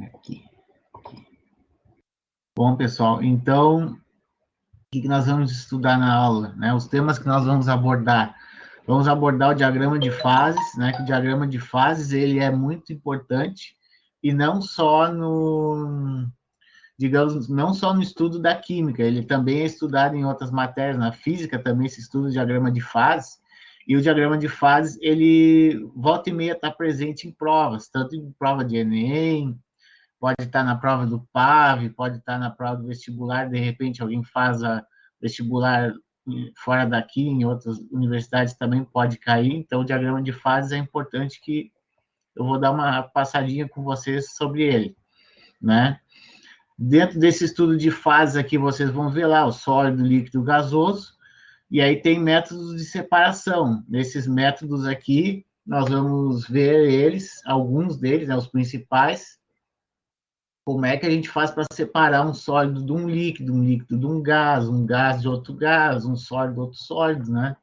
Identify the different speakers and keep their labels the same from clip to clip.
Speaker 1: Aqui. Bom, pessoal, então, o que nós vamos estudar na aula, né? Os temas que nós vamos abordar. Vamos abordar o diagrama de fases, né? Que o diagrama de fases, ele é muito importante, e não só no, digamos, não só no estudo da química, ele também é estudado em outras matérias, na física também se estuda o diagrama de fases, e o diagrama de fases, ele volta e meia está presente em provas, tanto em prova de Enem, pode estar na prova do PAV, pode estar na prova do vestibular, de repente alguém faz a vestibular fora daqui, em outras universidades também pode cair, então o diagrama de fases é importante, que eu vou dar uma passadinha com vocês sobre ele, né? Dentro desse estudo de fases aqui, vocês vão ver lá o sólido, líquido, gasoso, e aí tem métodos de separação. Nesses métodos aqui, nós vamos ver eles, alguns deles, né, os principais. Como é que a gente faz para separar um sólido de um líquido de um gás de outro gás, um sólido de outro sólido, né?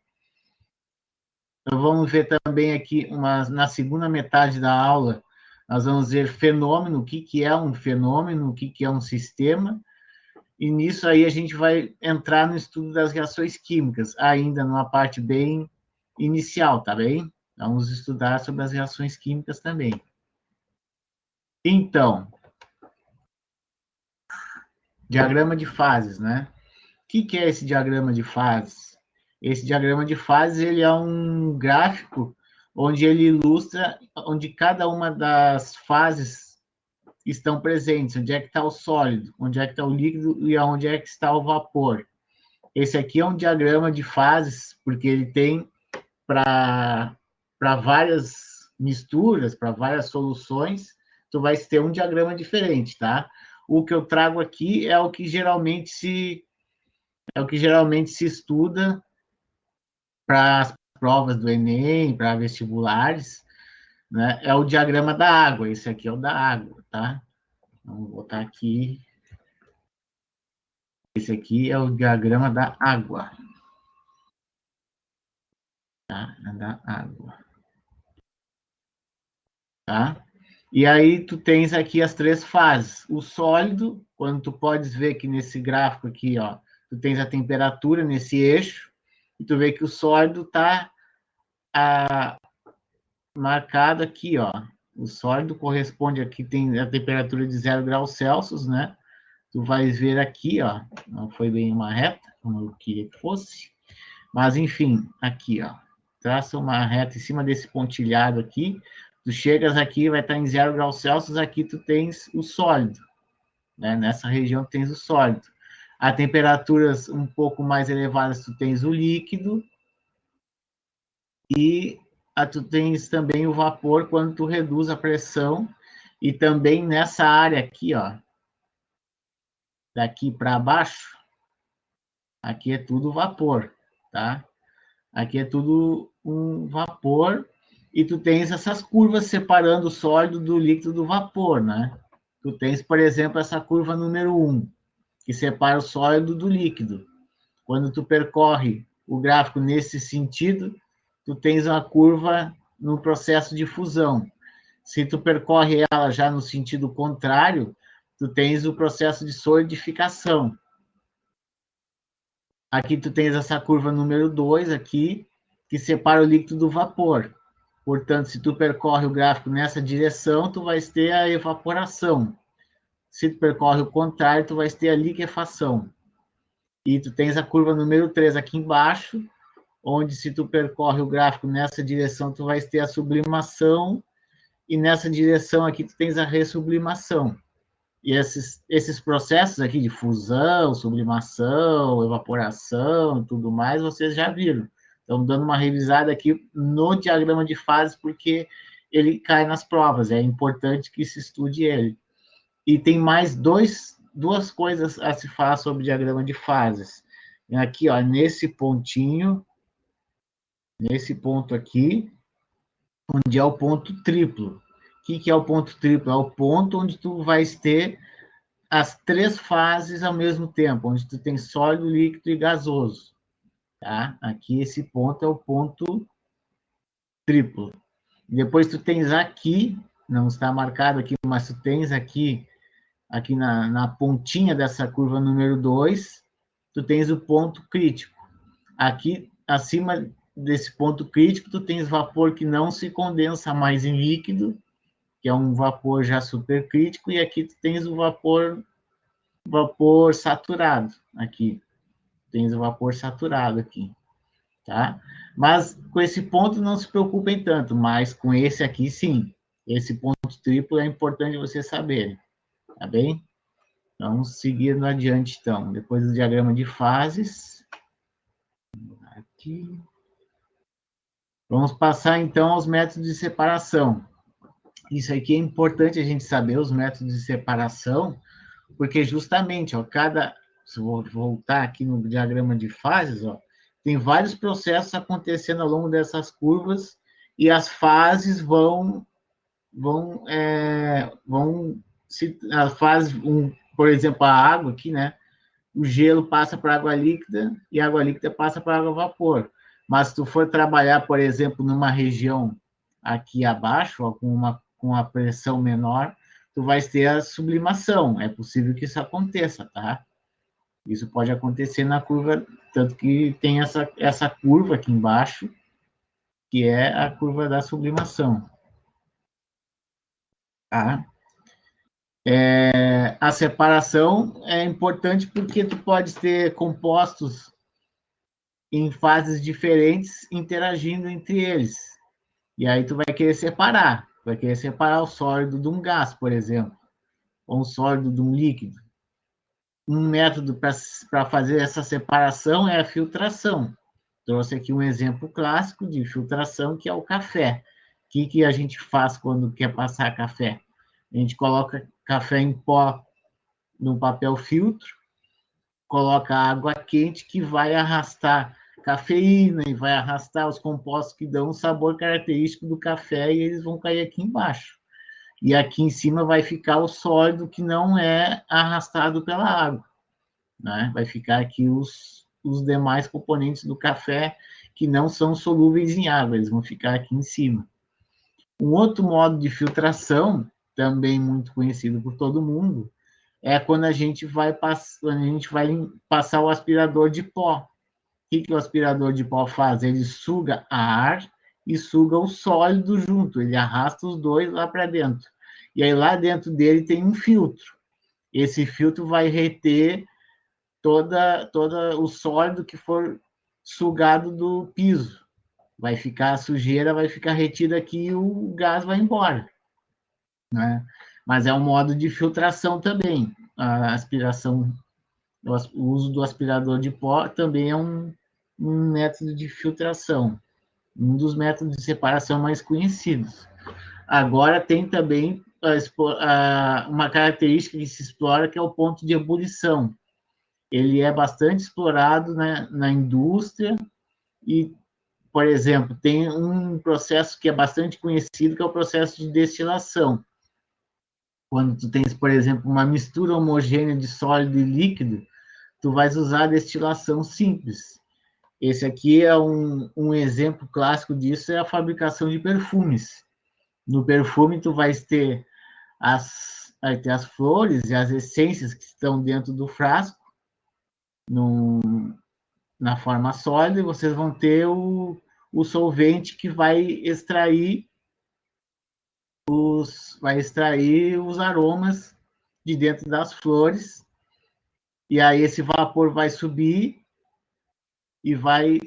Speaker 1: Então, vamos ver também aqui, na segunda metade da aula, nós vamos ver fenômeno, o que é um fenômeno, o que é um sistema, e nisso aí a gente vai entrar no estudo das reações químicas, ainda numa parte bem inicial, tá bem? Vamos estudar sobre as reações químicas também. Então, diagrama de fases, né? O que é esse diagrama de fases? Esse diagrama de fases, ele é um gráfico onde ele ilustra onde cada uma das fases estão presentes, onde é que está o sólido, onde é que está o líquido e onde é que está o vapor. Esse aqui é um diagrama de fases, porque ele tem para várias misturas, para várias soluções, tu vai ter um diagrama diferente, tá? O que eu trago aqui é o que geralmente se estuda para as provas do Enem, para vestibulares, né? É o diagrama da água. Esse aqui é o da água, tá? Vamos botar aqui. Esse aqui é o diagrama da água. Tá? É da água. Tá? E aí tu tens aqui as três fases. O sólido, quando tu podes ver que nesse gráfico aqui, ó, tu tens a temperatura nesse eixo, e tu vê que o sólido está marcado aqui, ó. O sólido corresponde aqui, tem a temperatura de 0 graus Celsius, né? Tu vais ver aqui, ó, não foi bem uma reta, como eu queria que fosse, mas enfim, aqui, ó, traça uma reta em cima desse pontilhado aqui, tu chegas aqui, vai estar em 0 graus Celsius, aqui tu tens o sólido, né? Nessa região tu tens o sólido. A temperaturas um pouco mais elevadas tu tens o líquido, e tu tens também o vapor quando tu reduz a pressão, e também nessa área aqui, ó, daqui para baixo, aqui é tudo vapor, tá? Aqui é tudo um vapor, e tu tens essas curvas separando o sólido do líquido do vapor, né? Tu tens, por exemplo, essa curva número 1, que separa o sólido do líquido. Quando tu percorre o gráfico nesse sentido, tu tens uma curva no processo de fusão. Se tu percorre ela já no sentido contrário, tu tens o processo de solidificação. Aqui tu tens essa curva número 2 aqui, que separa o líquido do vapor. Portanto, se tu percorre o gráfico nessa direção, tu vais ter a evaporação. Se tu percorre o contrário, tu vais ter a liquefação. E tu tens a curva número 3 aqui embaixo, onde se tu percorre o gráfico nessa direção, tu vais ter a sublimação, e nessa direção aqui tu tens a ressublimação. E esses processos aqui de fusão, sublimação, evaporação e tudo mais, vocês já viram. Estamos dando uma revisada aqui no diagrama de fases, porque ele cai nas provas, é importante que se estude ele. E tem mais duas coisas a se falar sobre o diagrama de fases. Aqui, ó, nesse pontinho, nesse ponto aqui, onde é o ponto triplo. O que é o ponto triplo? É o ponto onde tu vais ter as três fases ao mesmo tempo, onde tu tem sólido, líquido e gasoso. Tá? Aqui esse ponto é o ponto triplo. Depois tu tens aqui não está marcado aqui, mas tu tens aqui na pontinha dessa curva número 2, tu tens o ponto crítico. Aqui, acima desse ponto crítico, tu tens vapor que não se condensa mais em líquido, que é um vapor já supercrítico, e aqui tu tens o vapor saturado, aqui. Tens o vapor saturado aqui, tá? Mas com esse ponto não se preocupem tanto, mas com esse aqui, sim. Esse ponto triplo é importante você saber, tá bem? Vamos seguindo adiante, então. Depois do diagrama de fases. Aqui. Vamos passar, então, aos métodos de separação. Isso aqui é importante a gente saber, os métodos de separação, porque justamente, ó, se eu voltar aqui no diagrama de fases, ó, tem vários processos acontecendo ao longo dessas curvas, e as fases a fase, por exemplo, a água aqui, né? O gelo passa para água líquida e a água líquida passa para água vapor. Mas se tu for trabalhar, por exemplo, numa região aqui abaixo, ó, com a pressão menor, tu vai ter a sublimação. É possível que isso aconteça, tá? Isso pode acontecer na curva, tanto que tem essa curva aqui embaixo, que é a curva da sublimação. Tá? A separação é importante porque tu pode ter compostos em fases diferentes interagindo entre eles. E aí tu vai querer separar. Vai querer separar o sólido de um gás, por exemplo, ou um sólido de um líquido. Um método para fazer essa separação é a filtração. Trouxe aqui um exemplo clássico de filtração, que é o café. O que a gente faz quando quer passar café? A gente coloca café em pó no papel filtro, coloca água quente que vai arrastar cafeína e vai arrastar os compostos que dão o sabor característico do café e eles vão cair aqui embaixo. E aqui em cima vai ficar o sólido que não é arrastado pela água, né? Vai ficar aqui os demais componentes do café que não são solúveis em água, eles vão ficar aqui em cima. Um outro modo de filtração, também muito conhecido por todo mundo, é quando a gente vai passar o aspirador de pó. O que o aspirador de pó faz? Ele suga ar e suga o sólido junto, ele arrasta os dois lá para dentro. E aí lá dentro dele tem um filtro. Esse filtro vai reter toda o sólido que for sugado do piso. Vai ficar a sujeira, vai ficar retida aqui e o gás vai embora, né? Mas é um modo de filtração também. A aspiração, o uso do aspirador de pó também é um método de filtração, um dos métodos de separação mais conhecidos. Agora tem também uma característica que se explora, que é o ponto de ebulição. Ele é bastante explorado, né, na indústria e, por exemplo, tem um processo que é bastante conhecido, que é o processo de destilação. Quando tu tens, por exemplo, uma mistura homogênea de sólido e líquido, tu vais usar a destilação simples. Esse aqui é um exemplo clássico disso, é a fabricação de perfumes. No perfume, tu vais ter as flores e as essências que estão dentro do frasco, na forma sólida, e vocês vão ter o solvente que vai extrair os aromas de dentro das flores, e aí esse vapor vai subir e vai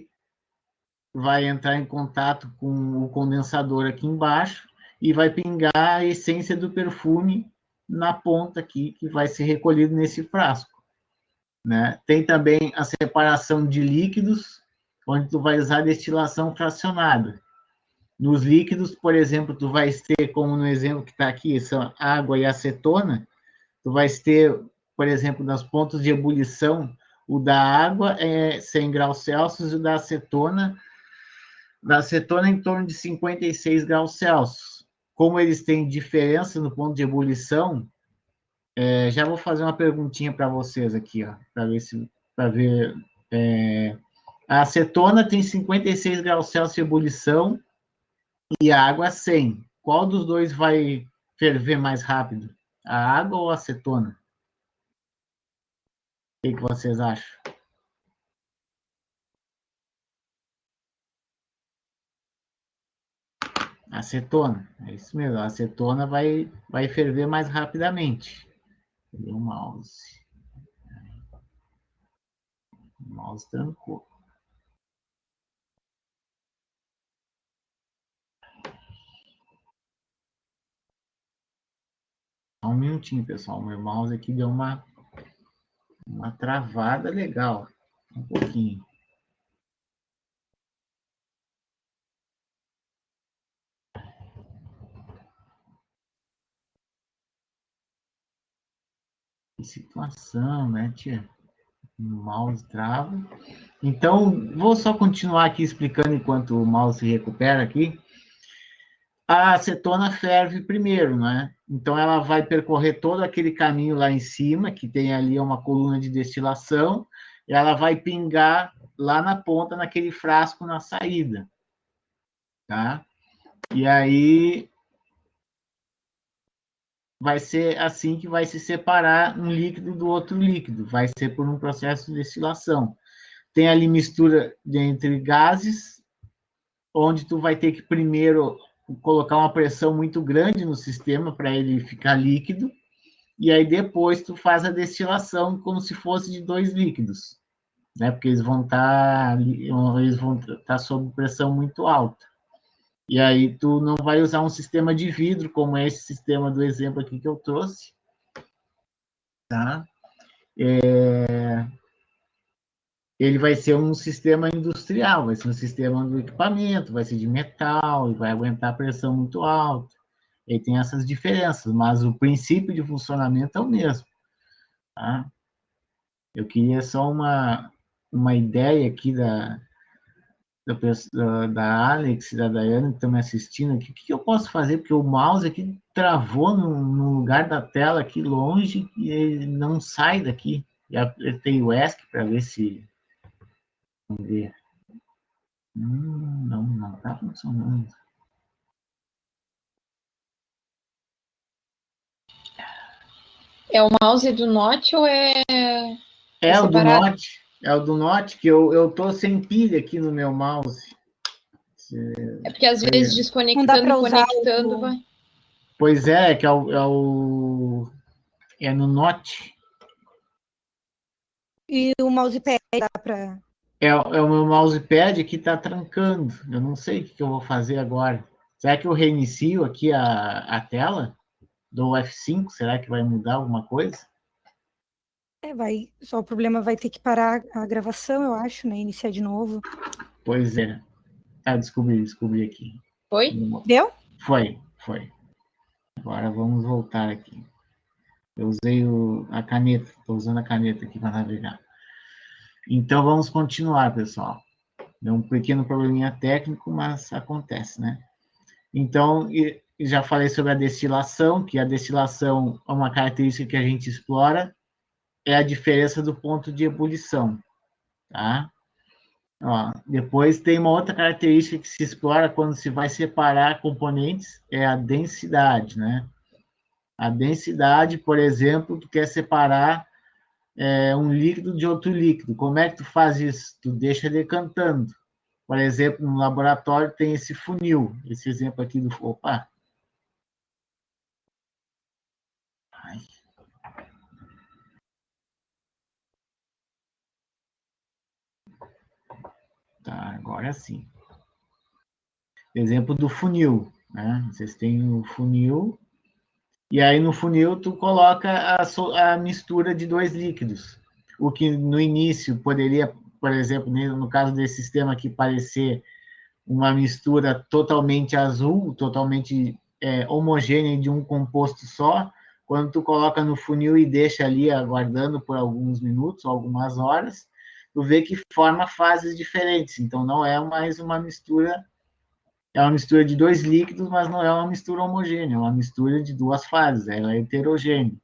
Speaker 1: entrar em contato com o condensador aqui embaixo e vai pingar a essência do perfume na ponta aqui, que vai ser recolhido nesse frasco, né? Tem também a separação de líquidos, onde tu vai usar destilação fracionada. Nos líquidos, por exemplo, tu vai ter, como no exemplo que está aqui, são água e acetona, tu vai ter, por exemplo, nos pontos de ebulição, o da água é 100 graus Celsius e o da acetona em torno de 56 graus Celsius. Como eles têm diferença no ponto de ebulição, já vou fazer uma perguntinha para vocês aqui, ó, para ver. A acetona tem 56 graus Celsius de ebulição e a água 100. Qual dos dois vai ferver mais rápido? A água ou a acetona? O que vocês acham? Acetona, é isso mesmo. A acetona vai ferver mais rapidamente. O mouse. O mouse trancou. Só um minutinho, pessoal. O meu mouse aqui deu uma travada legal. Um pouquinho. Que situação, né, tia? O mouse trava. Então, vou só continuar aqui explicando enquanto o mouse se recupera aqui. A acetona ferve primeiro, né? Então, ela vai percorrer todo aquele caminho lá em cima, que tem ali uma coluna de destilação, e ela vai pingar lá na ponta, naquele frasco na saída, tá? E aí, vai ser assim que vai se separar um líquido do outro líquido, vai ser por um processo de destilação. Tem ali mistura entre gases, onde tu vai ter que primeiro colocar uma pressão muito grande no sistema para ele ficar líquido, e aí depois tu faz a destilação como se fosse de dois líquidos, né? Porque eles vão estar sob pressão muito alta. E aí tu não vai usar um sistema de vidro como é esse sistema do exemplo aqui que eu trouxe, tá? Ele vai ser um sistema industrial, vai ser um sistema do equipamento, vai ser de metal e vai aguentar pressão muito alta. Ele tem essas diferenças, mas o princípio de funcionamento é o mesmo, tá? Eu queria só uma ideia aqui da Alex e da Dayane que estão me assistindo aqui. O que eu posso fazer? Porque o mouse aqui travou no lugar da tela aqui longe e ele não sai daqui. Já apertei o ESC para ver se... Vamos ver. Não está funcionando.
Speaker 2: É o mouse do Note ou é
Speaker 1: o do
Speaker 2: separado?
Speaker 1: Note. É o do Note que eu tô sem pilha aqui no meu mouse.
Speaker 2: É porque às vezes desconectando e conectando vai.
Speaker 1: Pois é, que é no Note.
Speaker 3: E o mousepad dá para...
Speaker 1: É o meu mousepad que está trancando. Eu não sei o que eu vou fazer agora. Será que eu reinicio aqui a tela do F5? Será que vai mudar alguma coisa?
Speaker 3: Só o problema vai ter que parar a gravação, eu acho, né? Iniciar de novo.
Speaker 1: Pois é. Ah, descobri aqui.
Speaker 2: Foi?
Speaker 3: Deu?
Speaker 1: Foi. Agora vamos voltar aqui. Eu usei a caneta, estou usando a caneta aqui para navegar. Então vamos continuar, pessoal. Deu um pequeno probleminha técnico, mas acontece, né? Então, já falei sobre a destilação, que a destilação é uma característica que a gente explora, é a diferença do ponto de ebulição, tá? Ó, depois tem uma outra característica que se explora quando se vai separar componentes, é a densidade, né? A densidade, por exemplo, tu quer separar um líquido de outro líquido. Como é que tu faz isso? Tu deixa decantando. Por exemplo, no laboratório tem esse funil, esse exemplo aqui do... Opa! Ai. Tá, agora sim. Exemplo do funil, né? Vocês têm o funil, e aí no funil tu coloca a mistura de dois líquidos. O que no início poderia, por exemplo, no caso desse sistema aqui, parecer uma mistura totalmente azul, totalmente homogênea de um composto só, quando tu coloca no funil e deixa ali aguardando por alguns minutos, algumas horas, tu vê que forma fases diferentes. Então, não é mais uma mistura, é uma mistura de dois líquidos, mas não é uma mistura homogênea, é uma mistura de duas fases, ela é heterogênea.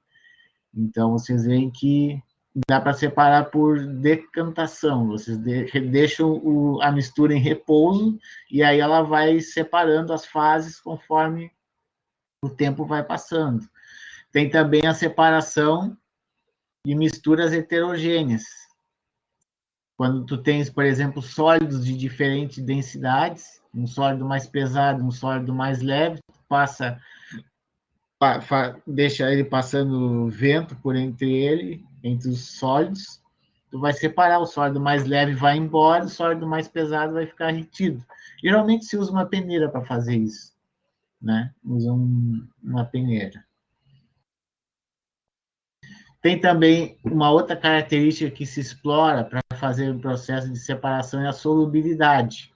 Speaker 1: Então, vocês veem que dá para separar por decantação. Vocês deixam a mistura em repouso e aí ela vai separando as fases conforme o tempo vai passando. Tem também a separação de misturas heterogêneas. Quando tu tens, por exemplo, sólidos de diferentes densidades, um sólido mais pesado, um sólido mais leve, tu passa, deixa ele passando vento por entre os sólidos, tu vai separar, o sólido mais leve vai embora, o sólido mais pesado vai ficar retido. Geralmente se usa uma peneira para fazer isso, né? Usa uma peneira. Tem também uma outra característica que se explora para fazer o processo de separação é a solubilidade.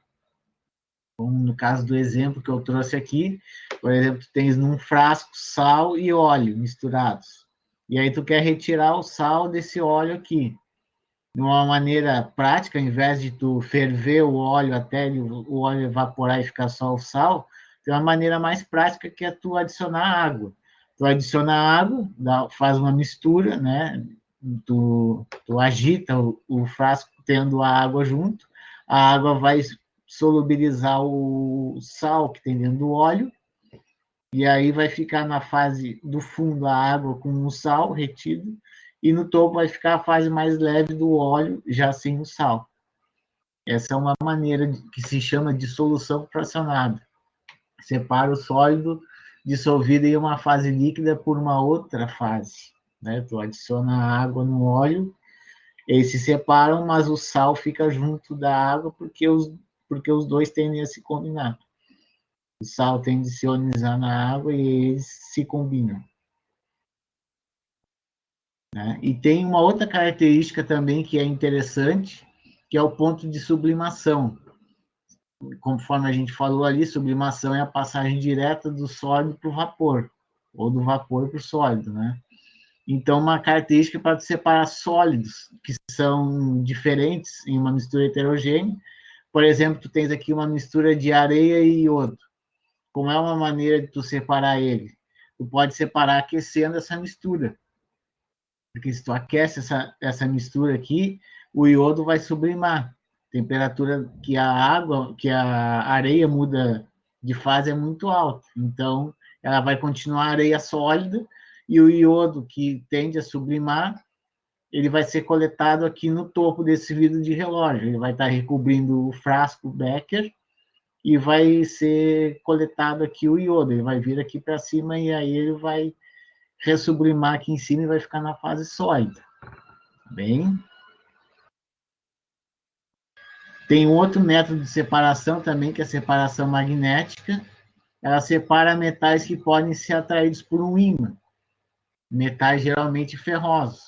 Speaker 1: Como no caso do exemplo que eu trouxe aqui, por exemplo, tu tens num frasco sal e óleo misturados. E aí tu quer retirar o sal desse óleo aqui. De uma maneira prática, ao invés de tu ferver o óleo até o óleo evaporar e ficar só o sal, tem uma maneira mais prática que é tu adicionar água. Tu adiciona água, faz uma mistura, né? Tu agita o frasco tendo a água junto, a água vai solubilizar o sal que tem dentro do óleo, e aí vai ficar na fase do fundo a água com o sal retido, e no topo vai ficar a fase mais leve do óleo, já sem o sal. Essa é uma maneira que se chama de solução fracionada. Separa o sólido dissolvido em uma fase líquida por uma outra fase. Né? Tu adiciona água no óleo, eles se separam, mas o sal fica junto da água porque os dois tendem a se combinar. O sal tende a se ionizar na água e eles se combinam. Né? E tem uma outra característica também que é interessante, que é o ponto de sublimação. Conforme a gente falou ali, sublimação é a passagem direta do sólido para o vapor, ou do vapor para o sólido, né? Então, uma característica para separar sólidos que são diferentes em uma mistura heterogênea. Por exemplo, tu tens aqui uma mistura de areia e iodo. Como é uma maneira de tu separar ele? Tu pode separar aquecendo essa mistura. Porque se tu aquece essa mistura aqui, o iodo vai sublimar. Temperatura que a água, que a areia muda de fase é muito alta. Então, ela vai continuar areia sólida e o iodo que tende a sublimar, ele vai ser coletado aqui no topo desse vidro de relógio. Ele vai estar recobrindo o frasco Becker e vai ser coletado aqui o iodo. Ele vai vir aqui para cima e aí ele vai ressublimar aqui em cima e vai ficar na fase sólida. Bem, tem outro método de separação também, que é a separação magnética. Ela separa metais que podem ser atraídos por um ímã. Metais geralmente ferrosos.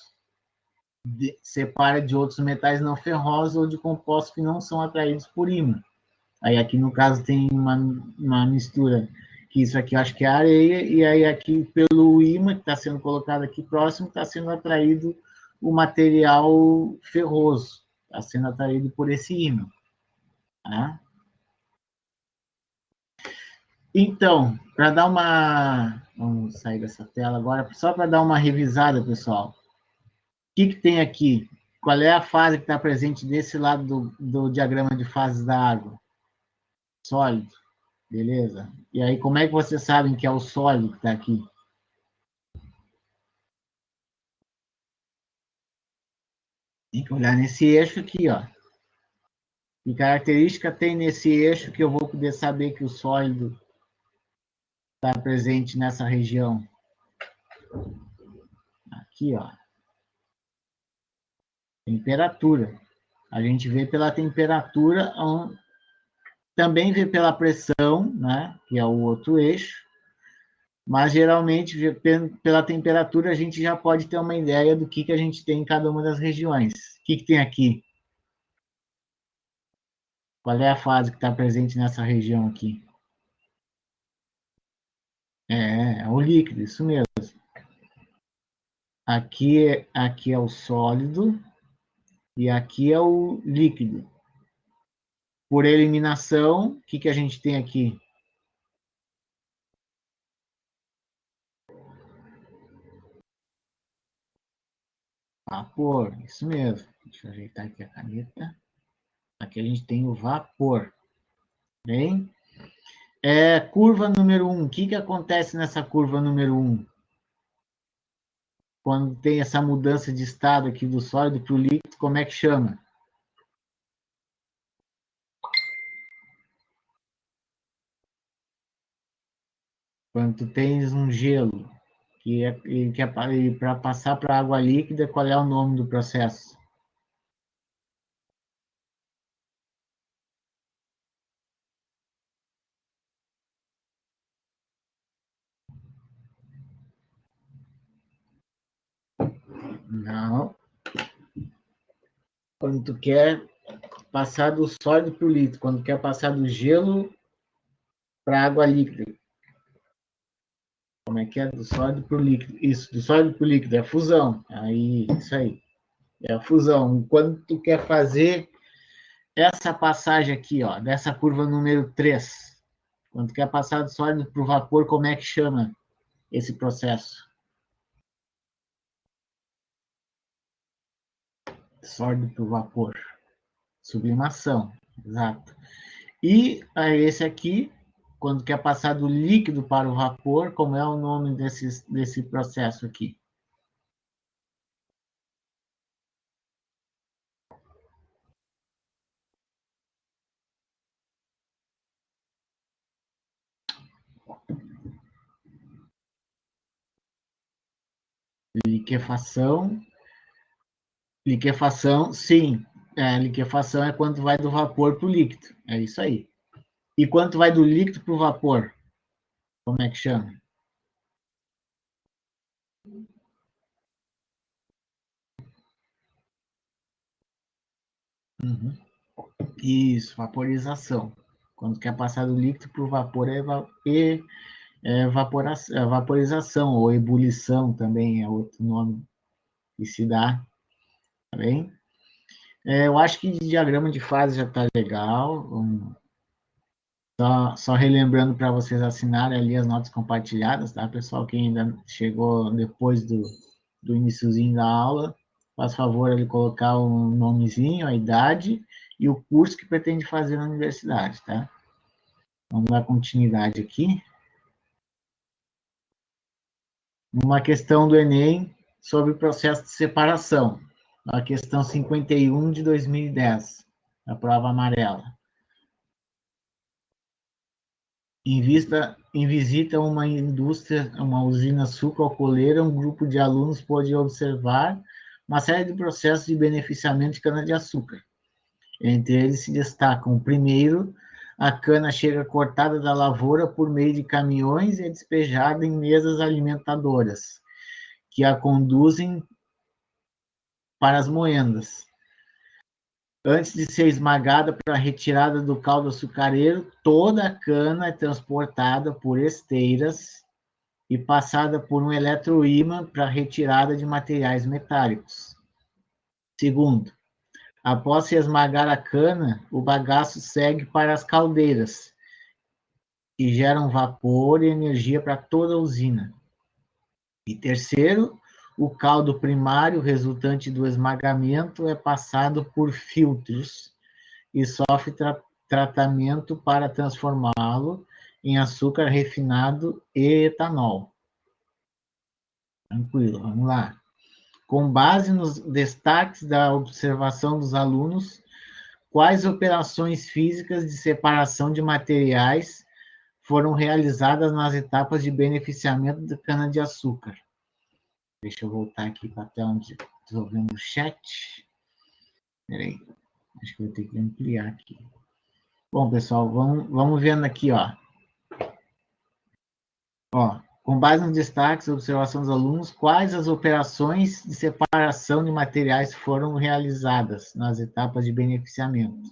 Speaker 1: Separa de outros metais não ferrosos ou de compostos que não são atraídos por ímã. Aí aqui no caso tem uma mistura, que isso aqui eu acho que é areia, e aí aqui pelo ímã que está sendo colocado aqui próximo, está sendo atraído o material ferroso, está sendo atraído por esse ímã. Tá? Então, para dar uma... Vamos sair dessa tela agora, só para dar uma revisada, pessoal. O que tem aqui? Qual é a fase que está presente desse lado do diagrama de fases da água? Sólido. Beleza? E aí, como é que vocês sabem que é o sólido que está aqui? Tem que olhar nesse eixo aqui, ó. Que característica tem nesse eixo que eu vou poder saber que o sólido está presente nessa região? Aqui, ó. Temperatura. A gente vê pela temperatura, também vê pela pressão, né? Que é o outro eixo. Mas, geralmente, pela temperatura, a gente já pode ter uma ideia do que a gente tem em cada uma das regiões. O que tem aqui? Qual é a fase que está presente nessa região aqui? É o líquido, isso mesmo. Aqui é o sólido e aqui é o líquido. Por eliminação, o que a gente tem aqui? Vapor, isso mesmo. Deixa eu ajeitar aqui a caneta. Aqui a gente tem o vapor. Bem? Curva número 1. O que acontece nessa curva número 1? Quando tem essa mudança de estado aqui do sólido para o líquido, como é que chama? Quando tu tens um gelo, que é para passar para água líquida, qual é o nome do processo? Não. Quando tu quer passar do sólido para o líquido, quando tu quer passar do gelo para água líquida. Como é que é? Do sólido para o líquido. Isso, do sólido para o líquido, é a fusão. Aí, isso aí. É a fusão. Quando tu quer fazer essa passagem aqui, ó, dessa curva número 3, quando tu quer passar do sólido para o vapor, como é que chama esse processo? Sólido para o vapor. Sublimação, exato. E esse aqui, quando quer passar do líquido para o vapor, como é o nome desse processo aqui? Liquefação. Liquefação, sim. Liquefação é quando vai do vapor para o líquido. É isso aí. E quando vai do líquido para o vapor? Como é que chama? Uhum. Isso, vaporização. Quando quer passar do líquido para o vapor vaporização, ou ebulição também é outro nome que se dá, tá bem? Eu acho que de diagrama de fase já está legal. Só relembrando para vocês assinarem ali as notas compartilhadas, tá, pessoal? Quem ainda chegou depois do iniciozinho da aula, faz favor ali colocar o nomezinho, a idade e o curso que pretende fazer na universidade, tá? Vamos dar continuidade aqui. Uma questão do Enem sobre o processo de separação. A questão 51 de 2010, a prova amarela. Em visita a uma indústria, uma usina sucroalcooleira, um grupo de alunos pôde observar uma série de processos de beneficiamento de cana-de-açúcar. Entre eles se destacam, primeiro, a cana chega cortada da lavoura por meio de caminhões e é despejada em mesas alimentadoras, que a conduzem para as moendas. Antes de ser esmagada para a retirada do caldo açucareiro, toda a cana é transportada por esteiras e passada por um eletroímã para retirada de materiais metálicos. Segundo, após se esmagar a cana, o bagaço segue para as caldeiras, que geram vapor e energia para toda a usina. E terceiro, o caldo primário resultante do esmagamento é passado por filtros e sofre tratamento para transformá-lo em açúcar refinado e etanol. Tranquilo, vamos lá. Com base nos destaques da observação dos alunos, quais operações físicas de separação de materiais foram realizadas nas etapas de beneficiamento da cana-de-açúcar? Deixa eu voltar aqui para a tela onde estou vendo o chat. Peraí, acho que vou ter que ampliar aqui. Bom, pessoal, vamos vendo aqui, ó. Com base nos destaques, observação dos alunos, quais as operações de separação de materiais foram realizadas nas etapas de beneficiamento?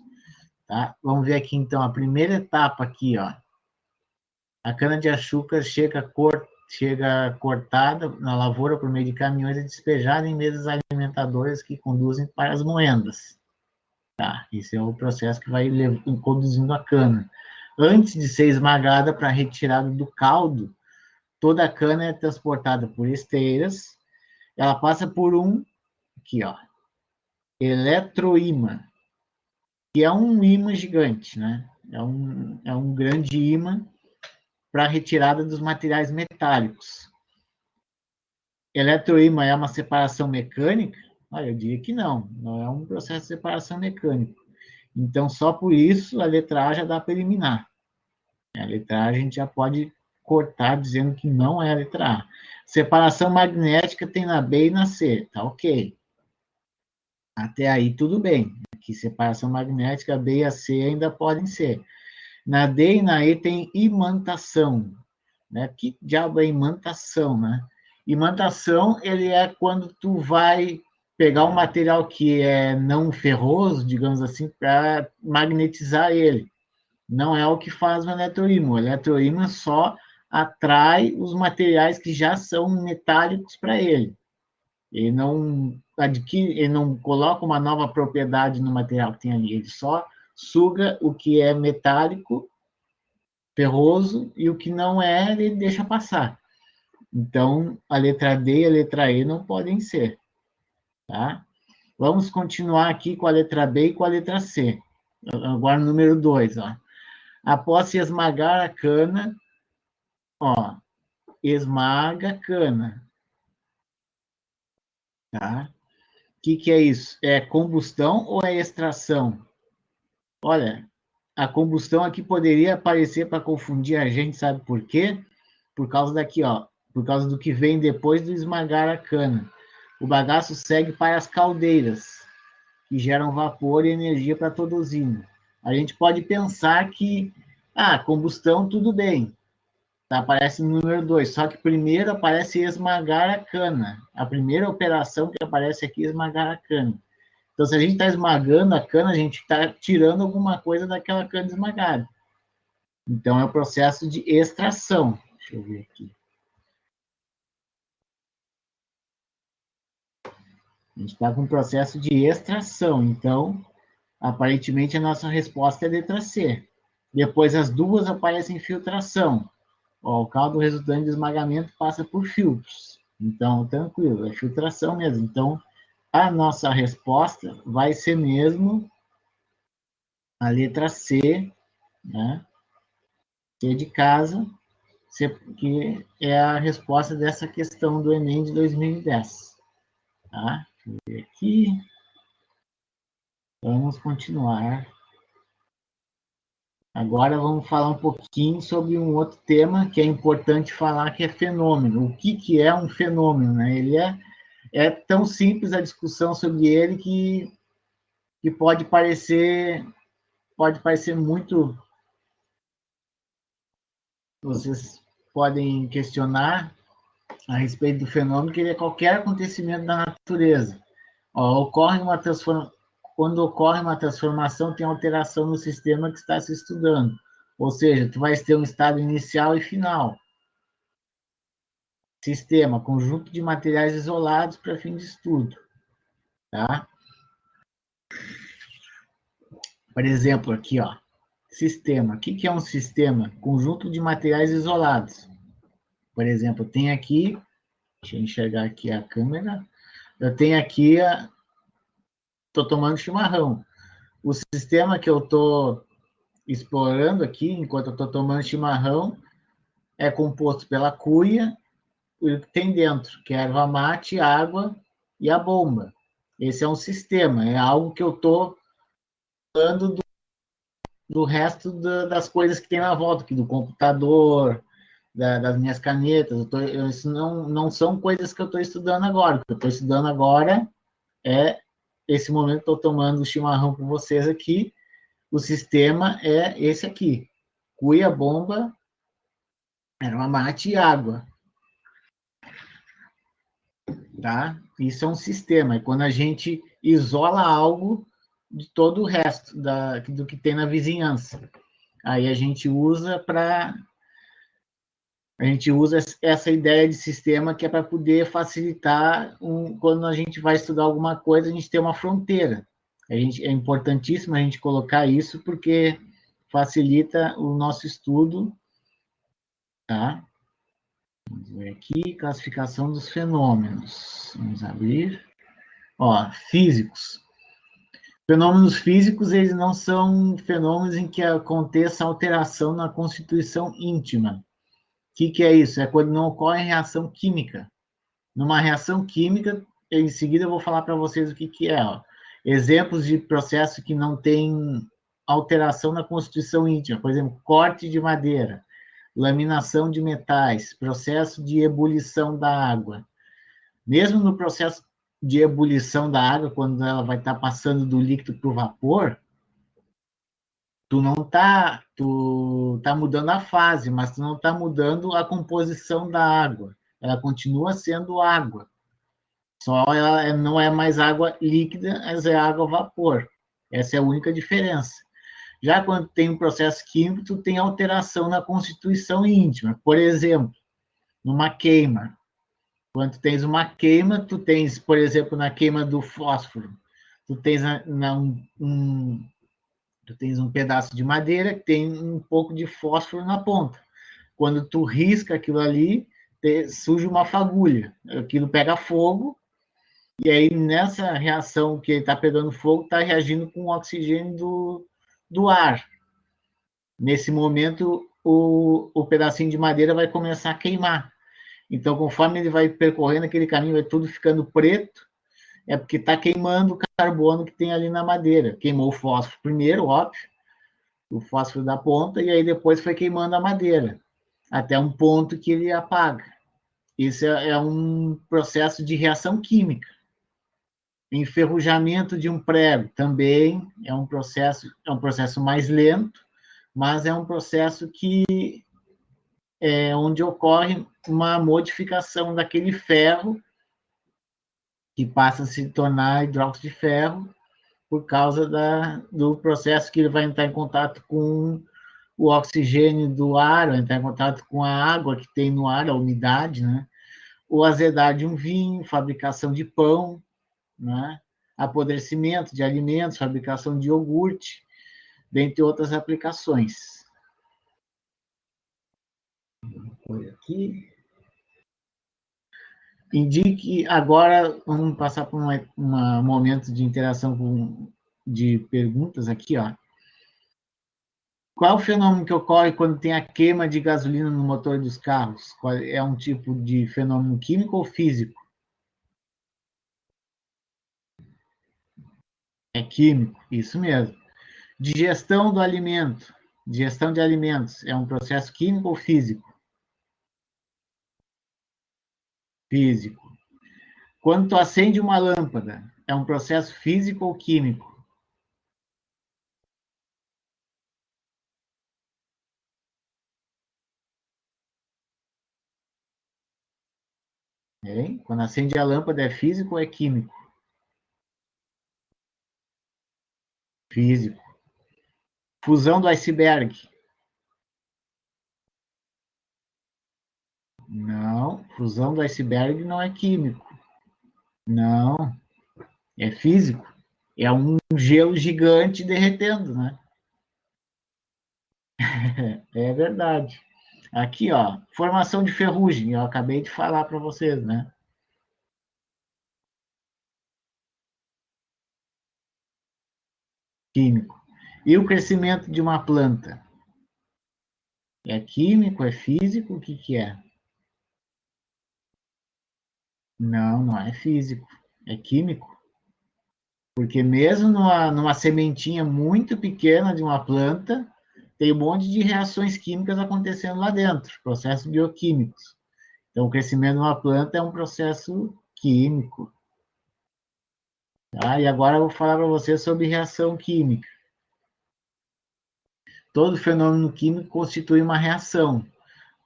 Speaker 1: Tá? Vamos ver aqui, então, a primeira etapa aqui, ó. A cana-de-açúcar chega cortada na lavoura por meio de caminhões e despejada em mesas alimentadoras que conduzem para as moendas. Tá? Esse é o processo que vai conduzindo a cana. Antes de ser esmagada para retirada do caldo, toda a cana é transportada por esteiras, ela passa por aqui, ó, eletroímã, que é um ímã gigante, né? É um grande ímã para a retirada dos materiais metálicos. Eletroímã é uma separação mecânica? Olha, eu diria que não é um processo de separação mecânica. Então, só por isso, a letra A já dá para eliminar. A letra A a gente já pode cortar dizendo que não é a letra A. Separação magnética tem na B e na C, tá ok. Até aí tudo bem. Aqui separação magnética, a B e a C ainda podem ser. Na D e na E tem imantação, né? Que diabo é imantação, né? Imantação, ele é quando tu vai pegar um material que é não ferroso, digamos assim, para magnetizar ele. Não é o que faz o eletroímã. O eletroímã só atrai os materiais que já são metálicos para ele. Ele não adquire, ele não coloca uma nova propriedade no material que tem ali. Ele só suga o que é metálico, ferroso, e o que não é, ele deixa passar. Então, a letra D e a letra E não podem ser. Tá? Vamos continuar aqui com a letra B e com a letra C. Agora, o número 2. Após se esmagar a cana, esmaga a cana. Tá? O que é isso? É combustão ou é extração? Olha, a combustão aqui poderia aparecer para confundir a gente, sabe por quê? Por causa daqui, por causa do que vem depois do esmagar a cana. O bagaço segue para as caldeiras, que geram vapor e energia para toda a usina. A gente pode pensar que, combustão, tudo bem. Tá, aparece no número 2, só que primeiro aparece esmagar a cana. A primeira operação que aparece aqui é esmagar a cana. Então, se a gente está esmagando a cana, a gente está tirando alguma coisa daquela cana esmagada. Então, é o processo de extração. Deixa eu ver aqui. A gente está com um processo de extração. Então, aparentemente, a nossa resposta é a letra C. Depois, as duas aparecem filtração. O caldo resultante de esmagamento passa por filtros. Então, tranquilo, é filtração mesmo. Então, a nossa resposta vai ser mesmo a letra C, né? C de casa, que é a resposta dessa questão do Enem de 2010. Tá? Deixa eu ver aqui. Vamos continuar. Agora vamos falar um pouquinho sobre um outro tema que é importante falar, que é fenômeno. O que é um fenômeno? Né? Ele é tão simples a discussão sobre ele que pode parecer muito. Vocês podem questionar a respeito do fenômeno, que ele é qualquer acontecimento da natureza. Quando ocorre uma transformação, tem alteração no sistema que está se estudando. Ou seja, tu vai ter um estado inicial e final. Sistema, conjunto de materiais isolados para fim de estudo. Tá? Por exemplo, aqui, sistema. O que é um sistema? Conjunto de materiais isolados. Por exemplo, tem aqui, deixa eu enxergar aqui a câmera, eu tenho aqui, estou tomando chimarrão. O sistema que eu estou explorando aqui, enquanto eu estou tomando chimarrão, é composto pela cuia, o que tem dentro, que é erva mate, água e a bomba. Esse é um sistema, é algo que eu estou falando do resto das coisas que tem na volta, aqui do computador, das minhas canetas. Isso não são coisas que eu estou estudando agora. O que eu estou estudando agora é esse momento que estou tomando o chimarrão com vocês aqui. O sistema é esse aqui: cuia, bomba, erva mate e água. Tá? Isso é um sistema. É quando a gente isola algo de todo o resto do que tem na vizinhança. Aí a gente usa essa ideia de sistema, que é para poder facilitar quando a gente vai estudar alguma coisa, a gente tem uma fronteira. É importantíssimo a gente colocar isso, porque facilita o nosso estudo. Tá? Vamos ver aqui, classificação dos fenômenos. Vamos abrir. Físicos. Fenômenos físicos, eles não são fenômenos em que aconteça alteração na constituição íntima. que é isso? É quando não ocorre reação química. Numa reação química, em seguida eu vou falar para vocês o que é. Ó. Exemplos de processo que não tem alteração na constituição íntima, por exemplo, corte de madeira, laminação de metais, processo de ebulição da água. Mesmo no processo de ebulição da água, quando ela vai estar passando do líquido para o vapor, tu tá mudando a fase, mas tu não está mudando a composição da água. Ela continua sendo água. Só ela não é mais água líquida, mas é água vapor. Essa é a única diferença. Já quando tem um processo químico, tu tem alteração na constituição íntima. Por exemplo, numa queima. Quando tu tens uma queima, tu tens, por exemplo, na queima do fósforo, tu tens tu tens um pedaço de madeira que tem um pouco de fósforo na ponta. Quando tu risca aquilo ali, surge uma fagulha. Aquilo pega fogo, e aí nessa reação que está pegando fogo, está reagindo com o oxigênio do ar. Nesse momento, o pedacinho de madeira vai começar a queimar. Então, conforme ele vai percorrendo aquele caminho, vai tudo ficando preto, é porque está queimando o carbono que tem ali na madeira. Queimou o fósforo primeiro, óbvio, o fósforo da ponta, e aí depois foi queimando a madeira, até um ponto que ele apaga. Isso é um processo de reação química. Enferrujamento de um prego também é um processo mais lento, mas é um processo que onde ocorre uma modificação daquele ferro que passa a se tornar hidróxido de ferro por causa do processo que ele vai entrar em contato com o oxigênio do ar, vai entrar em contato com a água que tem no ar, a umidade, né? O azedar de um vinho, fabricação de pão, né? Apodrecimento de alimentos, fabricação de iogurte, dentre outras aplicações. Foi aqui. Indique, agora vamos passar por um momento de interação de perguntas aqui, ó. Qual é o fenômeno que ocorre quando tem a queima de gasolina no motor dos carros? É um tipo de fenômeno químico ou físico? É químico, isso mesmo. Digestão do alimento. Digestão de alimentos é um processo químico ou físico? Físico. Quando tu acende uma lâmpada, é um processo físico ou químico? Quando acende a lâmpada, é físico ou é químico? Físico. Fusão do iceberg. Não, fusão do iceberg não é químico. Não, é físico. É um gelo gigante derretendo, né? É verdade. Aqui, ó, formação de ferrugem, eu acabei de falar para vocês, né? Químico. E o crescimento de uma planta? É químico, é físico, o que é? Não, não é físico, é químico. Porque mesmo numa sementinha muito pequena de uma planta, tem um monte de reações químicas acontecendo lá dentro, processos bioquímicos. Então, o crescimento de uma planta é um processo químico. Tá? E agora eu vou falar para você sobre reação química. Todo fenômeno químico constitui uma reação.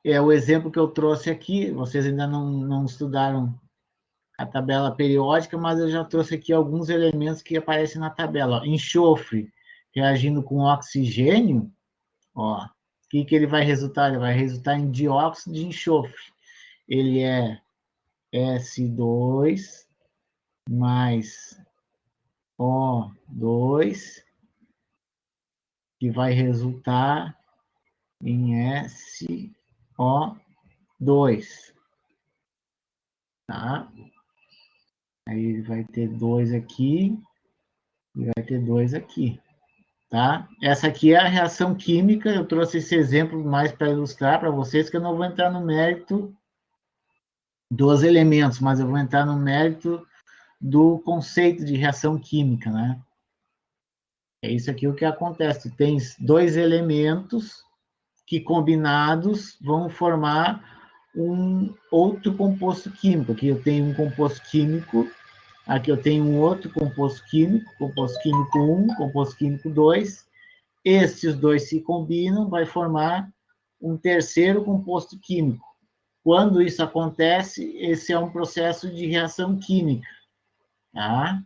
Speaker 1: É o exemplo que eu trouxe aqui, vocês ainda não estudaram a tabela periódica, mas eu já trouxe aqui alguns elementos que aparecem na tabela. Ó, enxofre reagindo com oxigênio, ó, o que ele vai resultar? Ele vai resultar em dióxido de enxofre. Ele é S2 mais O2, que vai resultar em SO2, tá? Aí vai ter 2 aqui e vai ter 2 aqui, tá? Essa aqui é a reação química, eu trouxe esse exemplo mais para ilustrar para vocês, que eu não vou entrar no mérito dos elementos, mas eu vou entrar no mérito do conceito de reação química, né? É isso aqui o que acontece. Tu tens dois elementos que combinados vão formar um outro composto químico. Aqui eu tenho um composto químico, aqui eu tenho um outro composto químico 1, composto químico 2. Estes dois se combinam, vai formar um terceiro composto químico. Quando isso acontece, esse é um processo de reação química, tá?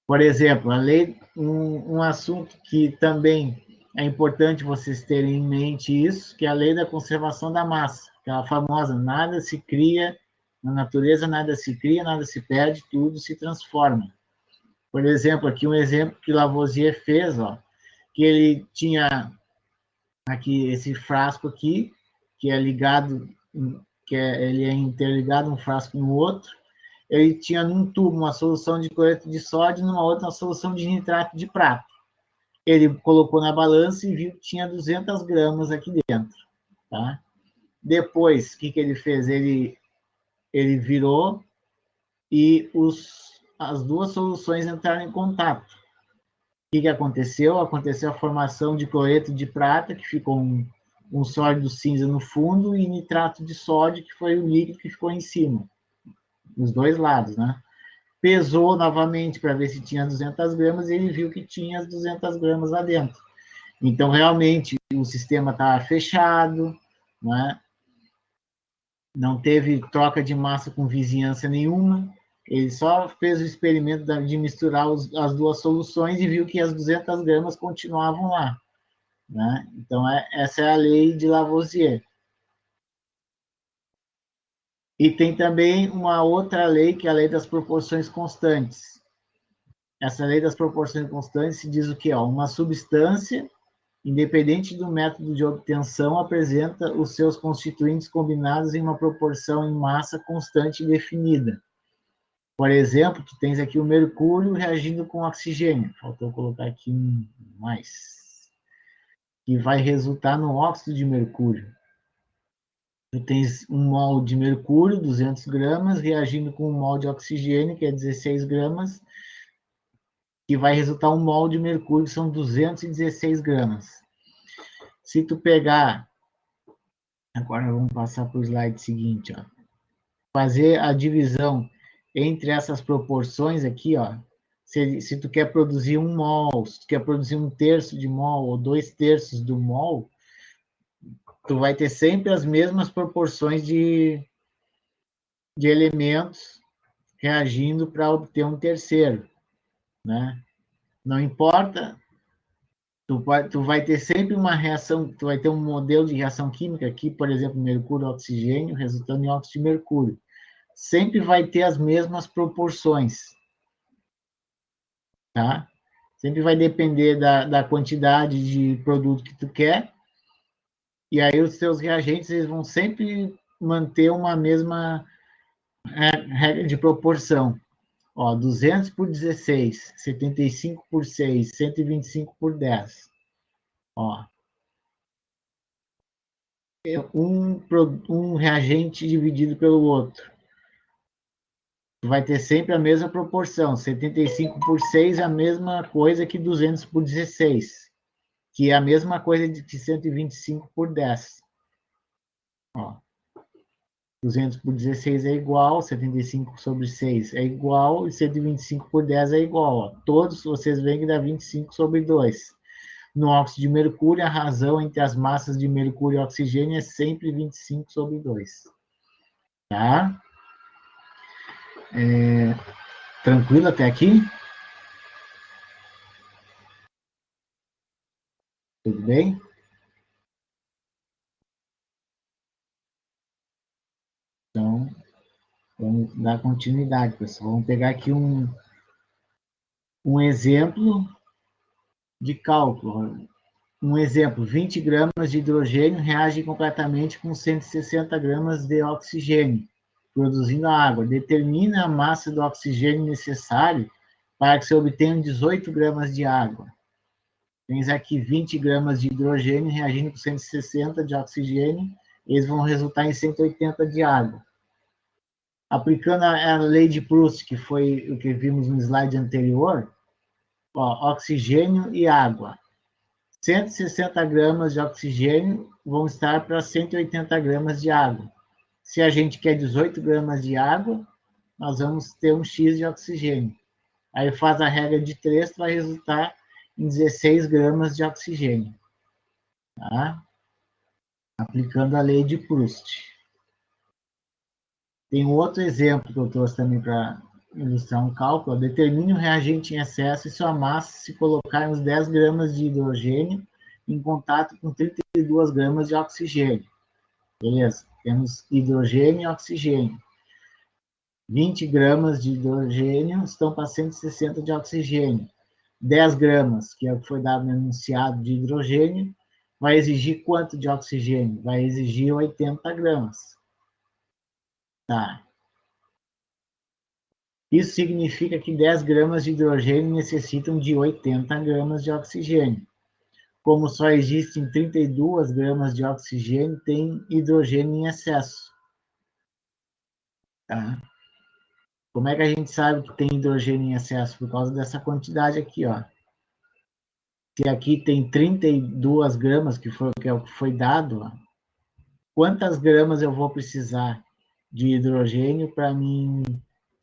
Speaker 1: Por exemplo, a lei, um assunto que também é importante vocês terem em mente isso, que é a lei da conservação da massa, aquela famosa, nada se cria, na natureza nada se cria, nada se perde, tudo se transforma. Por exemplo, aqui um exemplo que Lavoisier fez, ó, que ele tinha aqui esse frasco aqui, que é ligado, ele é interligado um frasco no outro, ele tinha num tubo uma solução de cloreto de sódio, numa outra uma solução de nitrato de prata. Ele colocou na balança e viu que tinha 200 gramas aqui dentro, tá? Depois, o que ele fez? Ele virou e as duas soluções entraram em contato. O que aconteceu? Aconteceu a formação de cloreto de prata, que ficou um sólido cinza no fundo, e nitrato de sódio, que foi o líquido que ficou em cima, dos dois lados, né? Pesou novamente para ver se tinha 200 gramas, e ele viu que tinha as 200 gramas lá dentro. Então, realmente, o sistema estava fechado, né? Não teve troca de massa com vizinhança nenhuma, ele só fez o experimento de misturar as duas soluções e viu que as 200 gramas continuavam lá, né? Então, essa é a lei de Lavoisier. E tem também uma outra lei, que é a lei das proporções constantes. Essa lei das proporções constantes diz o quê? Uma substância, independente do método de obtenção, apresenta os seus constituintes combinados em uma proporção em massa constante e definida. Por exemplo, tu tens aqui o mercúrio reagindo com oxigênio. Faltou colocar aqui um mais. Que vai resultar no óxido de mercúrio. Tu tens um mol de mercúrio, 200 gramas, reagindo com um mol de oxigênio, que é 16 gramas, que vai resultar um mol de mercúrio, que são 216 gramas. Se tu pegar... Agora vamos passar para o slide seguinte, ó. Fazer a divisão entre essas proporções aqui, ó. Se tu quer produzir 1 mol, se tu quer produzir 1/3 de mol ou 2/3 do mol, tu vai ter sempre as mesmas proporções de elementos reagindo para obter 1/3, né? Não importa, tu vai ter sempre uma reação, tu vai ter um modelo de reação química aqui, por exemplo, mercúrio-oxigênio, resultando em óxido de mercúrio. Sempre vai ter as mesmas proporções, tá? Sempre vai depender da quantidade de produto que tu quer, e aí os seus reagentes eles vão sempre manter uma mesma regra de proporção. Ó, 200 por 16, 75 por 6, 125 por 10. Ó, um reagente dividido pelo outro. Vai ter sempre a mesma proporção. 75 por 6 é a mesma coisa que 200 por 16, que é a mesma coisa de 125 por 10. Ó, 200 por 16 é igual, 75 sobre 6 é igual, e 125 por 10 é igual. Ó. Todos vocês veem que dá 25 sobre 2. No óxido de mercúrio, a razão entre as massas de mercúrio e oxigênio é sempre 25 sobre 2. Tá? Tranquilo até aqui? Tudo bem? Então, vamos dar continuidade, pessoal. Vamos pegar aqui um exemplo de cálculo. Um exemplo, 20 gramas de hidrogênio reagem completamente com 160 gramas de oxigênio, produzindo a água. Determina a massa do oxigênio necessário para que se obtenham 18 gramas de água. Tens aqui 20 gramas de hidrogênio reagindo com 160 de oxigênio, eles vão resultar em 180 de água. Aplicando a lei de Proust, que foi o que vimos no slide anterior, ó, oxigênio e água. 160 gramas de oxigênio vão estar para 180 gramas de água. Se a gente quer 18 gramas de água, nós vamos ter um X de oxigênio. Aí faz a regra de 3, vai resultar em 16 gramas de oxigênio. Tá? Aplicando a lei de Proust. Tem um outro exemplo que eu trouxe também para ilustrar um cálculo. Determine um reagente em excesso e sua massa se colocar uns 10 gramas de hidrogênio em contato com 32 gramas de oxigênio. Beleza? Temos hidrogênio e oxigênio. 20 gramas de hidrogênio estão para 160 de oxigênio. 10 gramas, que é o que foi dado no enunciado de hidrogênio, vai exigir quanto de oxigênio? Vai exigir 80 gramas. Tá. Isso significa que 10 gramas de hidrogênio necessitam de 80 gramas de oxigênio. Como só existem 32 gramas de oxigênio, tem hidrogênio em excesso. Tá? Como é que a gente sabe que tem hidrogênio em excesso? Por causa dessa quantidade aqui, ó. Se aqui tem 32 gramas, que é o que foi dado, ó, quantas gramas eu vou precisar de hidrogênio para mim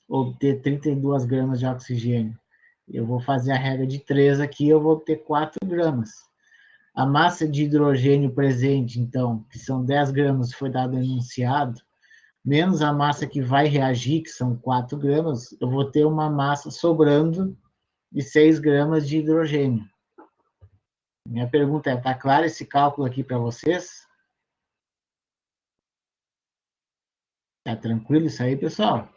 Speaker 1: obter 32 gramas de oxigênio? Eu vou fazer a regra de 3 aqui, eu vou ter 4 gramas. A massa de hidrogênio presente, então, que são 10 gramas, foi dado enunciado, menos a massa que vai reagir, que são 4 gramas, eu vou ter uma massa sobrando de 6 gramas de hidrogênio. Minha pergunta é, está claro esse cálculo aqui para vocês? Tá tranquilo isso aí, pessoal?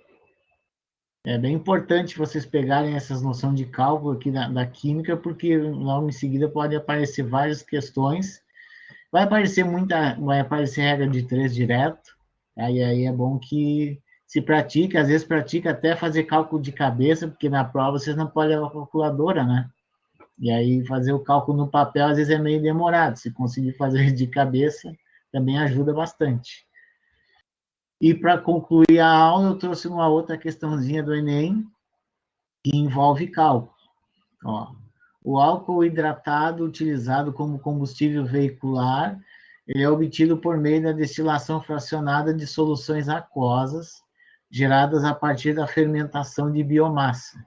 Speaker 1: É bem importante vocês pegarem essas noções de cálculo aqui da química, porque logo em seguida pode aparecer várias questões. Vai aparecer regra de 3 direto, aí é bom que se pratique, às vezes pratica até fazer cálculo de cabeça, porque na prova vocês não podem levar a calculadora, né? E aí fazer o cálculo no papel às vezes é meio demorado, se conseguir fazer de cabeça também ajuda bastante. E para concluir a aula, eu trouxe uma outra questãozinha do Enem, que envolve cálculo. Ó, o álcool hidratado utilizado como combustível veicular, ele é obtido por meio da destilação fracionada de soluções aquosas, geradas a partir da fermentação de biomassa.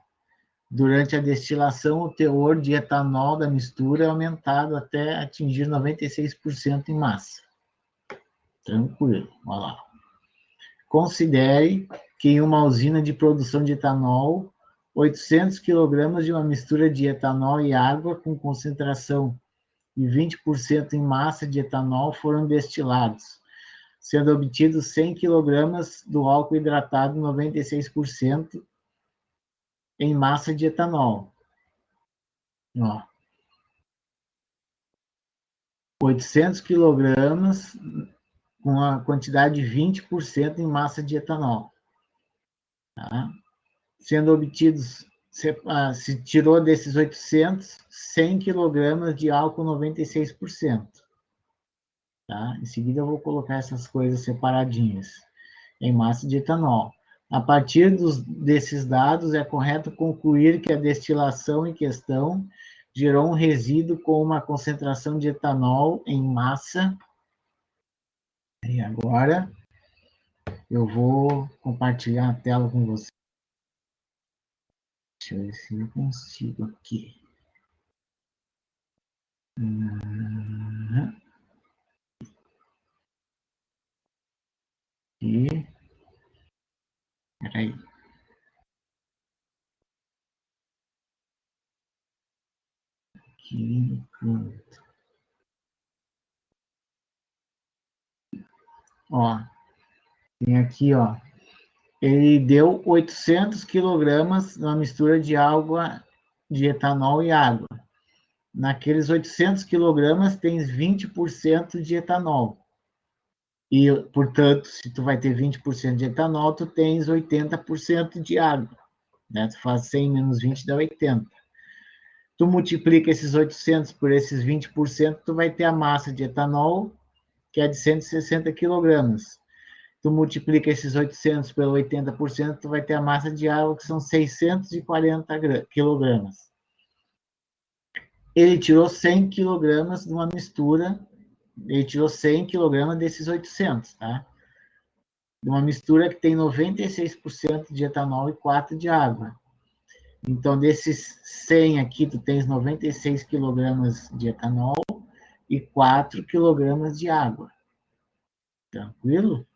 Speaker 1: Durante a destilação, o teor de etanol da mistura é aumentado até atingir 96% em massa. Tranquilo, olha lá. Considere que em uma usina de produção de etanol, 800 kg de uma mistura de etanol e água com concentração de 20% em massa de etanol foram destilados, sendo obtidos 100 kg do álcool hidratado 96% em massa de etanol. Ó. 800 kg com a quantidade de 20% em massa de etanol. Tá? Sendo obtidos, se tirou desses 800, 100 kg de álcool 96%. Tá? Em seguida eu vou colocar essas coisas separadinhas, em massa de etanol. A partir desses dados, é correto concluir que a destilação em questão gerou um resíduo com uma concentração de etanol em massa. E agora eu vou compartilhar a tela com vocês. Deixa eu ver se eu consigo aqui. E peraí. Aqui, pronto. Ó, tem aqui, ó. Ele deu 800 kg na mistura de água, de etanol e água. Naqueles 800 kg tem 20% de etanol. E, portanto, se tu vai ter 20% de etanol, tu tens 80% de água. né? Tu faz 100 menos 20 dá 80. Tu multiplica esses 800 por esses 20%, tu vai ter a massa de etanol, que é de 160 quilogramas. Tu multiplica esses 800 pelo 80%, tu vai ter a massa de água, que são 640 quilogramas. Ele tirou 100 quilogramas de uma mistura, ele tirou 100 quilogramas desses 800, tá? De uma mistura que tem 96% de etanol e 4 de água. Então, desses 100 aqui, tu tens 96 quilogramas de etanol e 4 quilogramas de água. Tranquilo?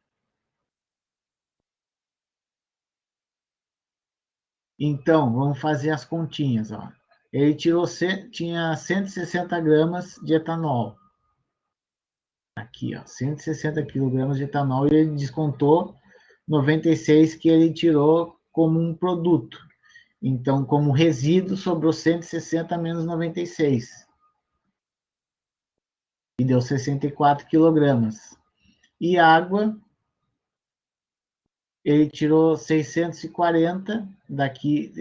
Speaker 1: Então, vamos fazer as continhas, ó. Ele tinha 160 gramas de etanol. Aqui, ó, 160 quilogramas de etanol, e ele descontou 96 que ele tirou como um produto. Então, como resíduo, sobrou 160 menos 96. E deu 64 quilogramas. E água, ele tirou 640, daqui,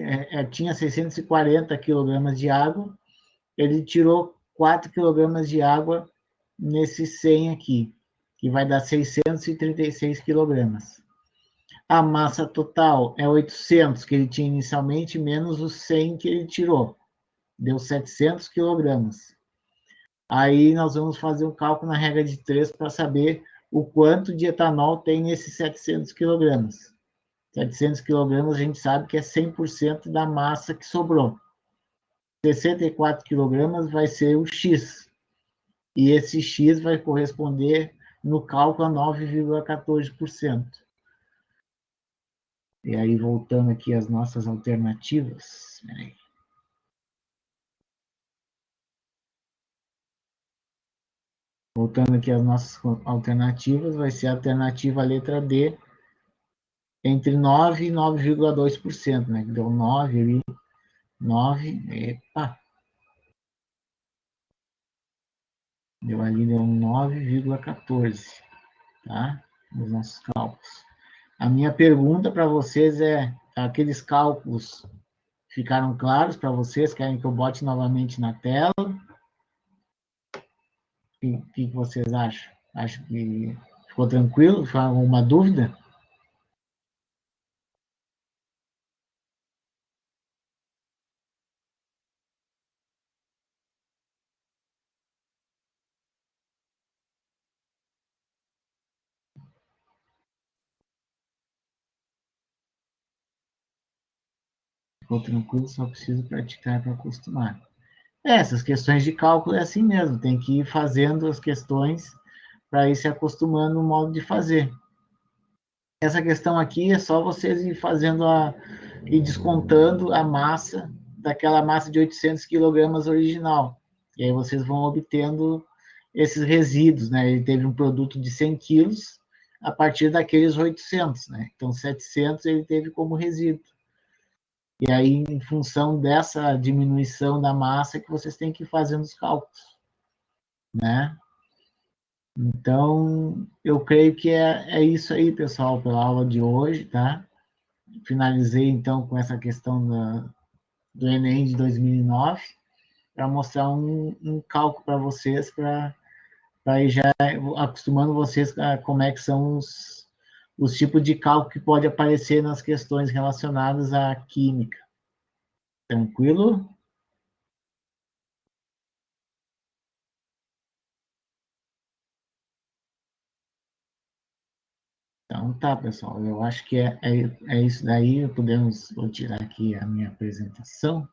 Speaker 1: tinha 640 quilogramas de água, ele tirou 4 quilogramas de água nesse 100 aqui, que vai dar 636 quilogramas. A massa total é 800, que ele tinha inicialmente, menos os 100 que ele tirou. Deu 700 quilogramas. Aí nós vamos fazer um cálculo na regra de 3 para saber o quanto de etanol tem nesses 700 quilogramas. 700 quilogramas a gente sabe que é 100% da massa que sobrou. 64 quilogramas vai ser o X. E esse X vai corresponder no cálculo a 9,14%. E aí, voltando aqui às nossas alternativas. Peraí. Voltando aqui às nossas alternativas, vai ser a alternativa letra D, entre 9 e 9,2%, né? Deu 9 ali, 9, epa. Deu 9,14, tá? Nos nossos cálculos. A minha pergunta para vocês é, aqueles cálculos ficaram claros para vocês? Querem que eu bote novamente na tela? O que vocês acham? Acho que ficou tranquilo? Ficou alguma dúvida? Ficou tranquilo, só preciso praticar para acostumar. Essas questões de cálculo é assim mesmo, tem que ir fazendo as questões para ir se acostumando no modo de fazer. Essa questão aqui é só vocês ir fazendo ir descontando a massa daquela massa de 800 quilogramas original. E aí vocês vão obtendo esses resíduos, né? Ele teve um produto de 100 quilos a partir daqueles 800, né? Então, 700 ele teve como resíduo. E aí, em função dessa diminuição da massa, que vocês têm que ir fazendo os cálculos, né? Então, eu creio que é isso aí, pessoal, pela aula de hoje, tá? Finalizei, então, com essa questão do Enem de 2009, para mostrar um cálculo para vocês, para ir já acostumando vocês a como é que são os tipos de cálculo que pode aparecer nas questões relacionadas à química. Tranquilo? Então tá, pessoal, eu acho que é isso daí, vou tirar aqui a minha apresentação.